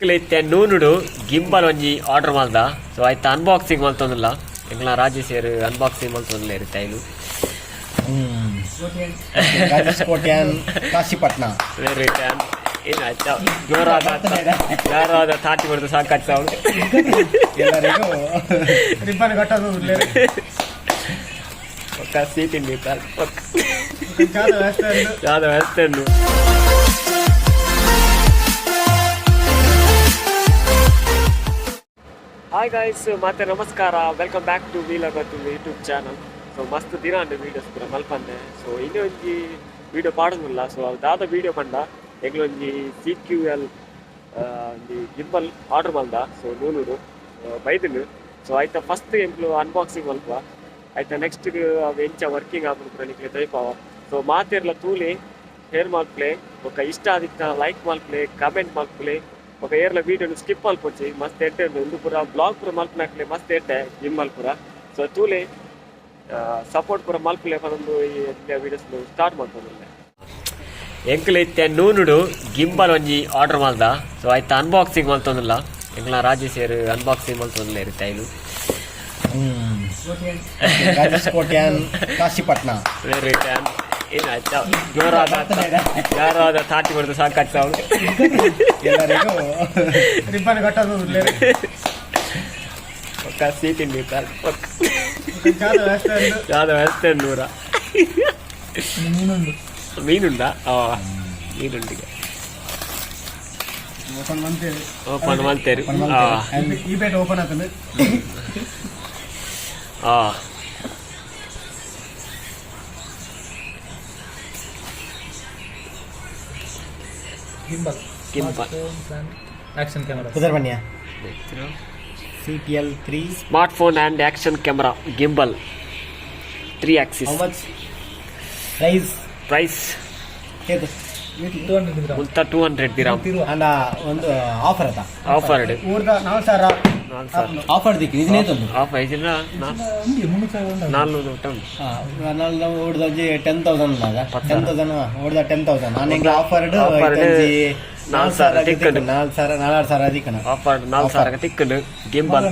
ನೂನುಡು gimbal ಒಂಜಿ order ಮಾಡ್ದ so ಆಯ್ತು ಅನ್ಬಾಕ್ಸಿಂಗ್ ಮಲ್ತೊಂದಿಲ್ಲ ಎಂಕ್ಲ ರಾಜೇಶ್ ಸೇರು ಅನ್ಬಾಕ್ಸಿಂಗ್ ಮಲ್ತೊಂದಿಲ್ಲ ಇರುತ್ತೆ ಐಲು ಕಾಶಿಪಟ್ನ ಏನಾಯ್ತಾ ಜೋರಾದ ತಾಟಿ ಹೊಡೆದು ಸಾಕಾಗ್ತಾ ಎಲ್ಲರಿಗೂ ರಿಬ್ಬನ್ ಕಟ್ಟೋದು ಒಕ್ಕ ಸೀಟಿಂಗ್ ಯಾವ್ದು ವ್ಯವಸ್ಥೆ ಹಾಯ್ ಗಾಯ್ಸ್ ಮತ್ತೆ ನಮಸ್ಕಾರ ವೆಲ್ಕಮ್ ಬ್ಯಾಕ್ ಟು ವೀಲಗತ್ತು ಯೂಟ್ಯೂಬ್ ಚಾನಲ್ ಸೊ ಮಸ್ತ್ ದಿನ ಅಂಡು ವೀಡಿಯೋಸ್ ಪೂರ ಮಲ್ಪಂದೆ ಸೊ ಇನ್ನೂ ಒಂಜಿ ವೀಡಿಯೋ ಪಾಡೋದಿಲ್ಲ ಸೊ ಅದಾದ ವೀಡಿಯೋ ಪಂಡ ಎಂಗ್ಲ ಒಂಜಿ CQL ಒಂಜಿ ಗಿಂಬಲ್ ಆರ್ಡರ್ ಮಲ್ದ ಸೊ ನೂನೂರು ಬೈದಿನು ಸೊ ಆಯ್ತಾ ಫಸ್ಟ್ ಎಂಕ್ಲು ಅನ್ಬಾಕ್ಸಿಂಗ್ ಮಲ್ಪ ಆಯ್ತಾ ನೆಕ್ಸ್ಟ್ ಅವು ಎಂಚ ವರ್ಕಿಂಗ್ ಆಗ್ಬಿಡ್ತಾರೆ ನಿಕ್ಲೆ ತೈಪಾವ ಸೊ ಮಾತಿರ್ಲ ತೂಲಿ ಶೇರ್ ಮಲ್ಪ್ಲೆ ఒక ಇಷ್ಟ ಆದಿತ್ತ ಲೈಕ್ ಮಲ್ಪ್ಲೆ ಕಮೆಂಟ್ ಮಲ್ಪ್ಲೆ ఒక ಏರ್ಲ ವೀಡಿಯೋನು ಸ್ಕಿಪ್ ಮಲ್ಪೊಚ್ಚಿ ಮಸ್ತ್ ಎಟ್ಟೆ ಒಂದು ಪೂರ ಬ್ಲಾಗ್ ಪೂರ ಮಲ್ಪನಾಕ್ಲೆ ಮಸ್ತ್ ಎಟ್ಟೆ ಗಿಂಬಲ್ ಪೂರ ಸೊ ತೂಲೆ ಸಪೋರ್ಟ್ ಪೂರ ಮಲ್ಪಲೆ ಪಂದು ಈ ವೀಡಿಯೋಸ್ ಸ್ಟಾರ್ಟ್ ಮಾಡ್ಕೊಂಡ್ರೆ ಎಂಕ್ಲ ಇತ್ತೆ ನೂನುಡು ಗಿಂಬಲ್ ಒಂಜಿ ಆರ್ಡರ್ ಮಾಡ್ದ ಸೊ ಆಯ್ತು ಅನ್ಬಾಕ್ಸಿಂಗ್ ಮಲ್ತೊಂದಿಲ್ಲ ಎಂಕ್ಲ ರಾಜೇಶ್ ಸೇರು ಅನ್ಬಾಕ್ಸಿಂಗ್ ಮಲ್ತೊಂದಿಲ್ಲ ಇರುತ್ತೆ ಐಲು ಕಾಶಿಪಟ್ನ ಏನಾಯ್ತಾ ಜೋರಾದ ತಾಟಿ ಹೊಡೆದು ಸಾಕಾಗ್ತಾ ಎಲ್ಲರಿಗೂ ರಿಬ್ಬನ್ ಕಟ್ಟೋದು ಒಕ್ಕ ಸೀಟಿಂಗ್ ಯಾವ್ದು ವ್ಯವಸ್ಥೆ ನೂರ ಮೀನುಂಡ ಮೀನುಂಡಿಗೆ ಓಪನ್ ಮಾಡ್ತೇರಿ ಈ ಬೇಟ್ ಓಪನ್ ಆಗ್ತದೆ गिम्बल एक्शन कैमरा उधर बनिया CTL 3 smartphone and action camera gimbal 3 axis how much price ಉಂತ 200 dirham and ಒಂದು ಆಫರ್ ಅದ ಆಫರ್ ಊರ್ದ 4000 ಆಫರ್ ದಿಕ್ಕಿ ಇದನ್ನೇ ತಂದು ಆಫರ್ ಇದನ್ನ 400 ಟನ್ ನಾನು ಓಡ್ದಜಿ 10000 ನಾಗ 10000 ಓಡ್ದ 10000 ನಾನು ಈಗ ಆಫರ್ 4000 ಟಿಕೆಟ್ 4000 ಅದಿಕನ ಆಫರ್ 4000 ಟಿಕೆಟ್ ಗಿಂಬಲ್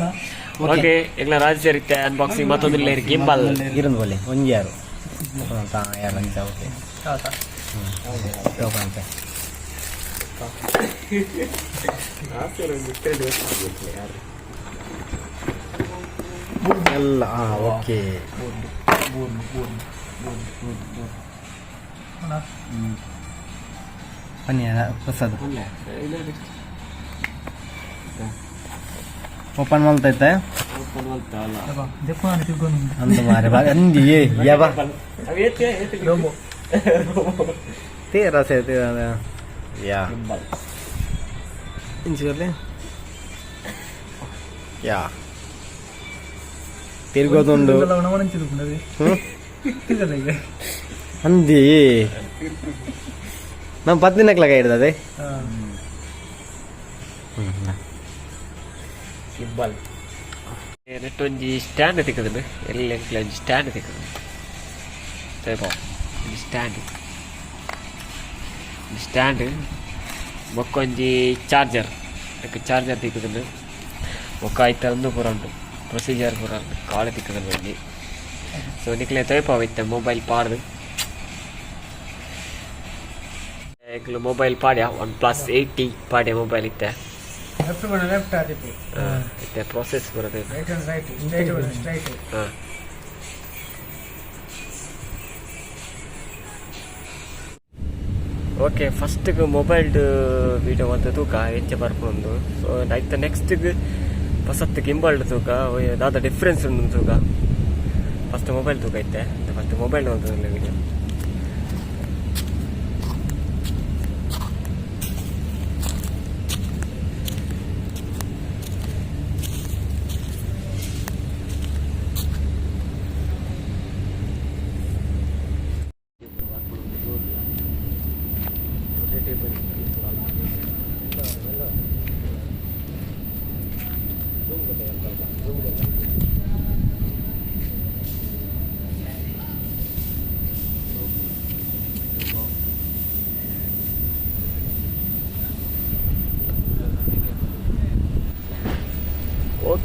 ಓಕೆ ಎಲ್ಲ ರಾಜ್ ಸೇರಿತ್ತೆ ಅನ್ಬಾಕ್ಸಿಂಗ್ ಮತ್ತೊಂದು ಇಲ್ಲ ಗಿಂಬಲ್ ಇರಂದು ಬಲೆ ಒಂಜಿ ಯಾರು ಅಂತ ಯಾರು ಅಂತ ಓಕೆ ಓಕೆ ಎಲ್ಲ ಓಕೆ ಬನ್ನಿ ಹೊಸದು ಓಪನ್ ಮಾಡ್ತೈತೆ ಅಂದ ಮಾರೆ ಬಾ ಅಂದಿ ಯಾ ಬಾ तेरा से या इंच कर ले या ತಿರ್ಗೋದೊಂದು ಅಂದಿ ನಮ್ಮ ಪತ್ನಿನಕ್ ಲಗ ಹಿಡ್ದದೆ ಗಿಂಬಲ್ ನೆಟ್ಟೊಂಜಿ ಸ್ಟ್ಯಾಂಡ್ ತಿಕ್ಕದನು ಎಲ್ಲ ಒಂಜಿ ಸ್ಟ್ಯಾಂಡ್ ತಿಕ್ಕದನು ತೇಪಾ ಸ್ಟ್ಯಾಂಡ್ ಬೊಕ್ಕೊಂಜಿ ಚಾರ್ಜರ್ ಅದಕ್ಕೆ ಚಾರ್ಜರ್ ತಿಕ್ಕದನು ಬೊಕ್ಕ ಆಯ್ತು ಒಂದು ಪೂರ ಉಂಟು ಪ್ರೊಸೀಜರ್ ಪೂರ ಉಂಟು ಕಾಳು ತಿಕ್ಕದನು ಒಂಜಿ ಸೊ ನಿಕ್ಲೆ ತೋಯ್ಪಾವಿತ್ತೆ ಮೊಬೈಲ್ ಪಾಡ್ದು ಏಕಲು ಮೊಬೈಲ್ ಪಾಡ್ಯ OnePlus 8T ಪಾಡ್ಯ ಮೊಬೈಲ್ ಇತ್ತೆ ಇತ್ತೆ ಪ್ರೊಸೆಸ್ ಬರೋದು ಹಾಂ ಓಕೆ ಫಸ್ಟಿಗೆ ಮೊಬೈಲ್ದು ವೀಡಿಯೋ ಒಂದು ತೂಕ ಹೆಚ್ಚು ಬರ್ಕೊಂಡು ಸೊ ಆಯ್ತು ನೆಕ್ಸ್ಟಿಗೆ ಫಸ್ಟ್ ಗಿಂಬಲ್ಡ್ ತೂಕ ದಾದ ಡಿಫ್ರೆನ್ಸ್ ಉಂಟು ತೂಕ ಫಸ್ಟ್ ಮೊಬೈಲ್ ತೂಕ ಐತೆ ಫಸ್ಟ್ ಮೊಬೈಲ್ ಒಂದು ವೀಡಿಯೋ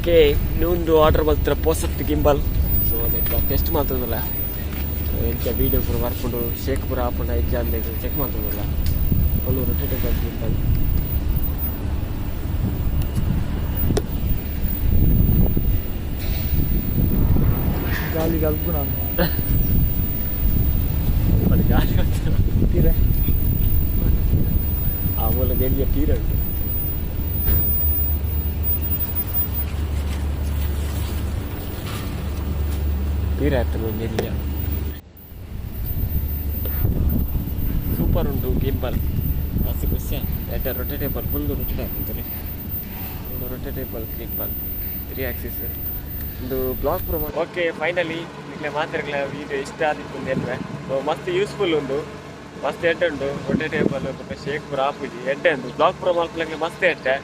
ಓಕೆ ಇನ್ನೊಂದು ಆರ್ಡರ್ ಬರ್ತಾರೆ ಪೋಸತ್ ಗಿಂಬಲ್ ಸೊ ಅದಕ್ಕೆ ಟೆಸ್ಟ್ ಮಾಡ್ತದಲ್ಲ ಎಂತ ವೀಡಿಯೋ ಪೂರ ಬರ್ಕೊಂಡು ಶೇಕ್ ಪೂರ ಹಾಕೊಂಡು ಎಕ್ಸಾಮ್ ಚೆಕ್ ಮಾಡ್ತದಲ್ಲ ಒಳ್ಳೆ ರೊಟೇಟೇಬಲ್ ಗಿಂಬಲ್ ಗಾಳಿ ಕಲ್ಪು ನಾನು ಅದು ಗಾಳಿ ತೀರ ಆ ಮೂಲ ನೆಲ್ಲಿಯ ತೀರ ಉಂಟು ತೀರ ಆಗ್ತದೆ ನೆಲ್ಲಿಯ ಸೂಪರ್ ಉಂಟು ಗಿಂಬಲ್ ಮಸ್ತ್ ಖುಷಿ ಎಡ್ಡ ರೊಟೇಟೇಬಲ್ ಫುಲ್ ರೊಟೇಟ್ ಆಗ್ತದೆ ಒಂದು ರೊಟೇಟೇಬಲ್ ಗಿಂಬಲ್ 3 ಆಕ್ಸಿಸ್ ಒಂದು ಬ್ಲಾಗ್ ಪ್ರೊಮೋ ಓಕೆ ಫೈನಲಿ ಈಗಲೇ ಮಾತಾಡಲ ವೀಡಿಯೋ ಇಷ್ಟ ಆದಿತ್ತು ನೆನ್ವೆ ಸೊ ಮಸ್ತ್ ಯೂಸ್ಫುಲ್ ಉಂಟು ಮಸ್ತ್ ಎಡ್ಡೆ ಉಂಟು ರೊಟೇಟೇಬಲ್ ಮತ್ತು ಶೇಕ್ ಪೂರ ಆಪುಜಿ ಎಡ್ಡೆ ಉಂಟು ಬ್ಲಾಗ್ ಪ್ರೊ ಮಲ್ಪಲಂಗೆ ಮಸ್ತ್ ಎಡ್ಡೆ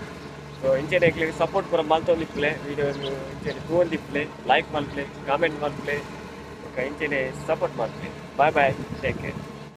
ಸೊ ಇಂಚೆನೆ ಸಪೋರ್ಟ್ ಪೂರ ಮಲ್ತೊಂದಿಪ್ಪಲೆ ವೀಡಿಯೋ ಇಂಚೆನೆ ತೂಂದಿಪ್ಪಲೆ ಲೈಕ್ ಮಲ್ಪಲೆ ಕಾಮೆಂಟ್ ಮಲ್ಪಲೆ ಇಂಚೆನೆ ಸಪೋರ್ಟ್ ಮಾಡ್ತೀನಿ ಬಾಯ್ ಬಾಯ್ ಟೇಕ್ ಕೇರ್